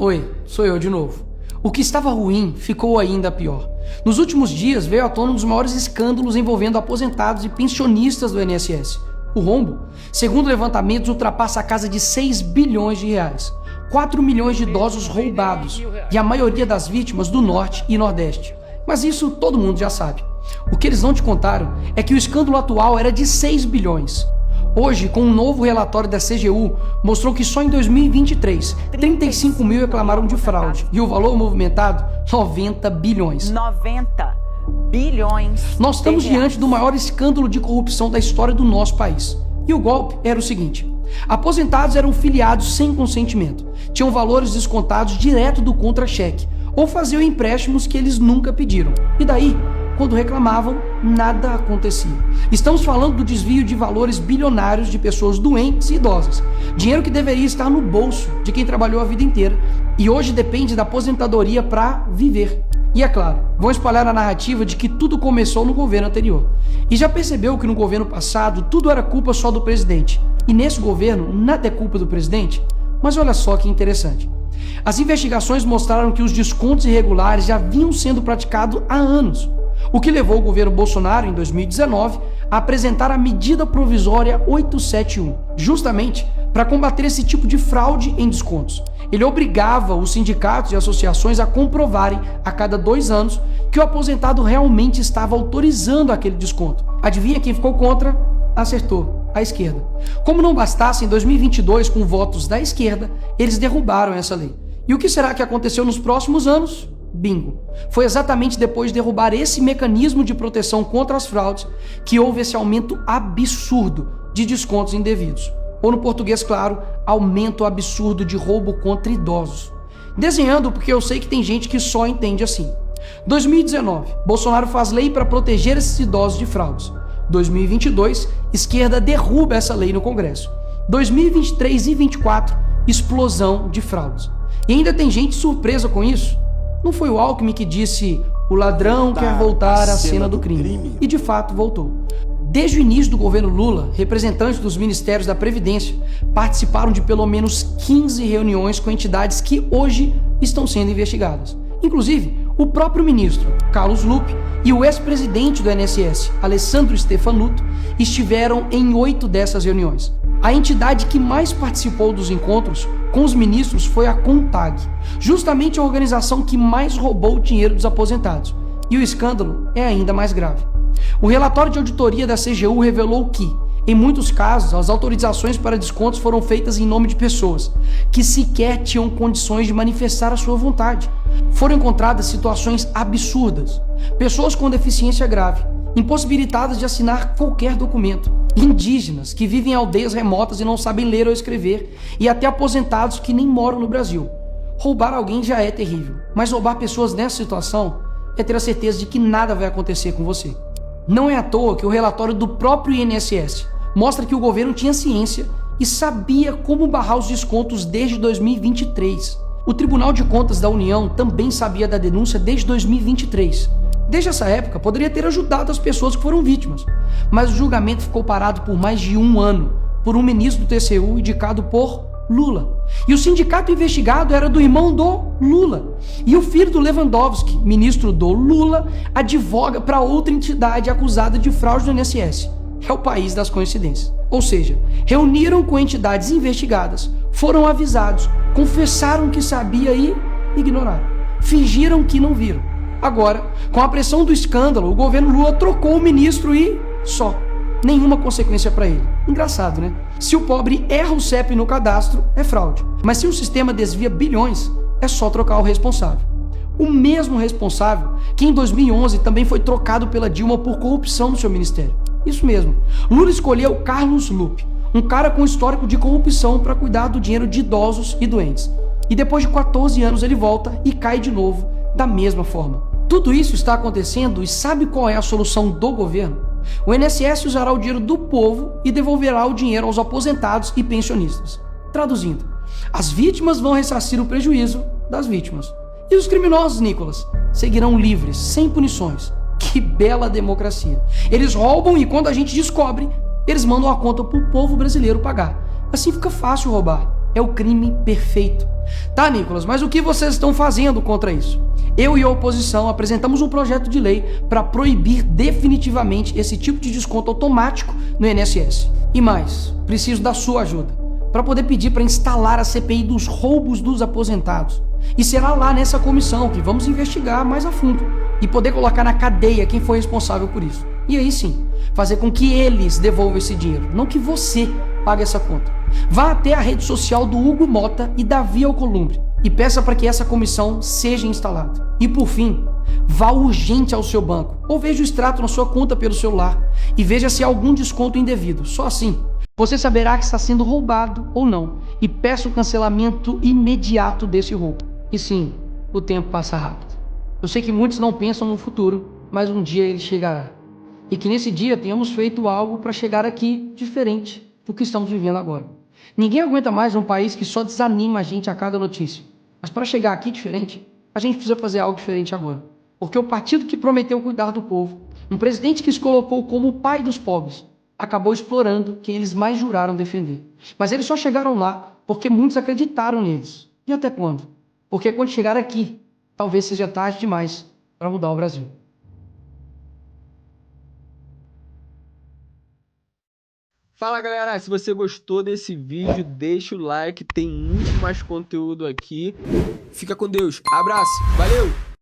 Oi, sou eu de novo. O que estava ruim ficou ainda pior. Nos últimos dias veio à tona um dos maiores escândalos envolvendo aposentados e pensionistas do INSS. O rombo, segundo levantamentos, ultrapassa a casa de 6 bilhões de reais. 4 milhões de idosos roubados e a maioria das vítimas do Norte e Nordeste. Mas isso todo mundo já sabe. O que eles não te contaram é que o escândalo atual era de 6 bilhões. Hoje, com um novo relatório da CGU, mostrou que só em 2023, 35 mil reclamaram de fraude e o valor movimentado, 90 bilhões. 90 bilhões. Nós estamos diante do maior escândalo de corrupção da história do nosso país. E o golpe era o seguinte: aposentados eram filiados sem consentimento, tinham valores descontados direto do contra-cheque ou faziam empréstimos que eles nunca pediram. E daí, quando reclamavam, nada acontecia. Estamos falando do desvio de valores bilionários de pessoas doentes e idosas. Dinheiro que deveria estar no bolso de quem trabalhou a vida inteira e hoje depende da aposentadoria para viver. E é claro, vão espalhar a narrativa de que tudo começou no governo anterior. E já percebeu que no governo passado tudo era culpa só do presidente. E nesse governo nada é culpa do presidente? Mas olha só que interessante. As investigações mostraram que os descontos irregulares já vinham sendo praticados há anos. O que levou o governo Bolsonaro, em 2019, a apresentar a medida provisória 871, justamente para combater esse tipo de fraude em descontos. Ele obrigava os sindicatos e associações a comprovarem, a cada 2 anos, que o aposentado realmente estava autorizando aquele desconto. Adivinha quem ficou contra? Acertou, a esquerda. Como não bastasse, em 2022, com votos da esquerda, eles derrubaram essa lei. E o que será que aconteceu nos próximos anos? Bingo. Foi exatamente depois de derrubar esse mecanismo de proteção contra as fraudes que houve esse aumento absurdo de descontos indevidos. Ou no português claro, aumento absurdo de roubo contra idosos. Desenhando porque eu sei que tem gente que só entende assim. 2019, Bolsonaro faz lei para proteger esses idosos de fraudes. 2022, esquerda derruba essa lei no Congresso. 2023 e 2024, explosão de fraudes. E ainda tem gente surpresa com isso. Não foi o Alckmin que disse: o ladrão quer voltar à cena do crime. E de fato voltou. Desde o início do governo Lula, representantes dos ministérios da Previdência participaram de pelo menos 15 reuniões com entidades que hoje estão sendo investigadas. Inclusive, o próprio ministro, Carlos Lupe, e o ex-presidente do INSS, Alessandro Stefanuto, estiveram em 8 dessas reuniões. A entidade que mais participou dos encontros com os ministros foi a CONTAG, justamente a organização que mais roubou o dinheiro dos aposentados. E o escândalo é ainda mais grave. O relatório de auditoria da CGU revelou que, em muitos casos, as autorizações para descontos foram feitas em nome de pessoas que sequer tinham condições de manifestar a sua vontade. Foram encontradas situações absurdas. Pessoas com deficiência grave, impossibilitadas de assinar qualquer documento, indígenas que vivem em aldeias remotas e não sabem ler ou escrever, e até aposentados que nem moram no Brasil. Roubar alguém já é terrível, mas roubar pessoas nessa situação é ter a certeza de que nada vai acontecer com você. Não é à toa que o relatório do próprio INSS mostra que o governo tinha ciência e sabia como barrar os descontos desde 2023. O Tribunal de Contas da União também sabia da denúncia desde 2023. Desde essa época, poderia ter ajudado as pessoas que foram vítimas, mas o julgamento ficou parado por mais de 1 ano, por um ministro do TCU indicado por Lula. E o sindicato investigado era do irmão do Lula. E o filho do Lewandowski, ministro do Lula, advoga para outra entidade acusada de fraude no INSS. É o país das coincidências. Ou seja, reuniram com entidades investigadas, foram avisados, confessaram que sabia e ignoraram. Fingiram que não viram. Agora, com a pressão do escândalo, o governo Lula trocou o ministro e só. Nenhuma consequência para ele. Engraçado, né? Se o pobre erra o CEP no cadastro, é fraude. Mas se o sistema desvia bilhões, é só trocar o responsável. O mesmo responsável que em 2011 também foi trocado pela Dilma por corrupção no seu ministério. Isso mesmo. Lula escolheu Carlos Lupe, um cara com histórico de corrupção para cuidar do dinheiro de idosos e doentes. E depois de 14 anos ele volta e cai de novo da mesma forma. Tudo isso está acontecendo e sabe qual é a solução do governo? O INSS usará o dinheiro do povo e devolverá o dinheiro aos aposentados e pensionistas. Traduzindo, as vítimas vão ressarcir o prejuízo das vítimas. E os criminosos, Nicolas, seguirão livres, sem punições. Que bela democracia. Eles roubam e quando a gente descobre, eles mandam a conta para o povo brasileiro pagar. Assim fica fácil roubar. é o crime perfeito. Tá, Nicolas, mas o que vocês estão fazendo contra isso? Eu e a oposição apresentamos um projeto de lei para proibir definitivamente esse tipo de desconto automático no INSS. E mais, preciso da sua ajuda para poder pedir para instalar a CPI dos roubos dos aposentados. E será lá nessa comissão que vamos investigar mais a fundo e poder colocar na cadeia quem foi responsável por isso. E aí sim, fazer com que eles devolvam esse dinheiro, não que você pague essa conta. Vá até a rede social do Hugo Mota e Davi Alcolumbre e peça para que essa comissão seja instalada. E por fim, vá urgente ao seu banco ou veja o extrato na sua conta pelo celular e veja se há algum desconto indevido. Só assim você saberá que está sendo roubado ou não e peça o cancelamento imediato desse roubo. E sim, o tempo passa rápido. Eu sei que muitos não pensam no futuro, mas um dia ele chegará. E que nesse dia tenhamos feito algo para chegar aqui diferente do que estamos vivendo agora. Ninguém aguenta mais um país que só desanima a gente a cada notícia. Mas para chegar aqui diferente, a gente precisa fazer algo diferente agora. Porque o partido que prometeu cuidar do povo, um presidente que se colocou como o pai dos pobres, acabou explorando quem eles mais juraram defender. Mas eles só chegaram lá porque muitos acreditaram neles. E até quando? Porque quando chegar aqui, talvez seja tarde demais para mudar o Brasil. Fala galera, se você gostou desse vídeo, deixa o like, tem muito mais conteúdo aqui. Fica com Deus, abraço, valeu!